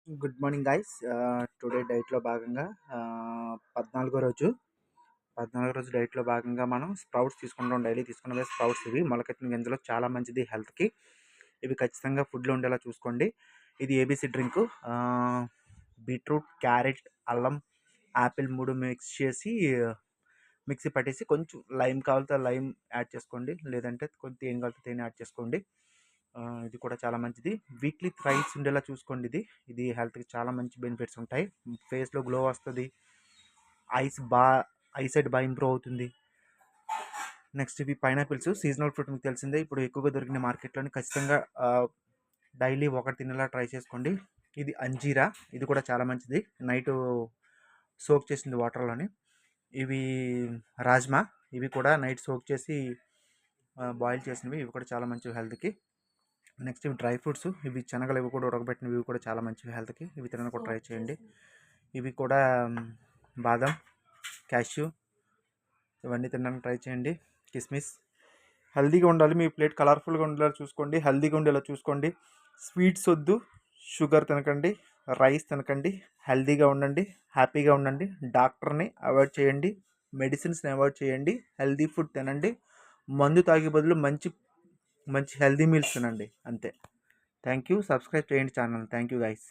Good morning guys. Today డైట్‌లో భాగంగా 14 రోజు 14 రోజు డైట్‌లో భాగంగా మనం స్ప్రౌట్స్ తీసుకుంటాం. డైలీ తీసుకున్నవే స్ప్రౌట్స్ ఇవి. మొలకెత్తిన గింజలు చాలా మంచిది హెల్త్‌కి. ఇవి ఖచ్చితంగా ఫుడ్‌లో ఉండేలా చూసుకోండి. ఇది ఏబీసీ డ్రింకు. బీట్రూట్, క్యారెట్, అల్లం, యాపిల్ 3 మిక్స్ చేసి మిక్సీ పట్టేసి కొంచెం లైమ్ కావాలితే లైమ్ యాడ్ చేసుకోండి. లేదంటే కొంచెం తేనె కావాలితే తేనె యాడ్ చేసుకోండి. ఇది కూడా చాలా మంచిది. వీక్లీ థ్రైస్ ఉండేలా చూసుకోండి. ఇది హెల్త్కి చాలా మంచి బెనిఫిట్స్ ఉంటాయి. ఫేస్లో గ్లో వస్తుంది. ఐసైట్ బాగా ఇంప్రూవ్ అవుతుంది. నెక్స్ట్ ఇవి పైనాపిల్స్ సీజనల్ ఫ్రూట్ మీకు తెలిసిందే. ఇప్పుడు ఎక్కువగా దొరికిన మార్కెట్లోని ఖచ్చితంగా డైలీ ఒకటి తినేలా ట్రై చేసుకోండి. ఇది అంజీరా. ఇది కూడా చాలా మంచిది. నైట్ సోక్ చేసింది వాటర్లోని. ఇవి రాజ్మా. ఇవి కూడా నైట్ సోక్ చేసి బాయిల్ చేసినవి. ఇవి కూడా చాలా మంచివి హెల్త్కి. నెక్స్ట్ ఇవి డ్రై ఫ్రూట్స్. ఇవి శనగలు ఇవి కూడా ఉడకబెట్టినవి. ఇవి కూడా చాలా మంచివి హెల్త్కి. ఇవి తినడానికి కూడా ట్రై చేయండి. ఇవి కూడా బాదం, క్యాష్యూ ఇవన్నీ తినడానికి ట్రై చేయండి. కిస్మిస్. హెల్తీగా ఉండాలి. మీ ప్లేట్ కలర్ఫుల్గా ఉండేలా చూసుకోండి. హెల్తీగా ఉండేలా చూసుకోండి. స్వీట్స్ వద్దు, షుగర్ తినకండి, రైస్ తినకండి. హెల్తీగా ఉండండి, హ్యాపీగా ఉండండి. డాక్టర్ని అవాయిడ్ చేయండి, మెడిసిన్స్ని అవాయిడ్ చేయండి. హెల్తీ ఫుడ్ తినండి. మందు తాగే బదులు మంచి మంచి హెల్తీ మీల్స్ తినండి. అంతే. Thank you. సబ్స్క్రైబ్ చేయండి ఛానల్. Thank you guys.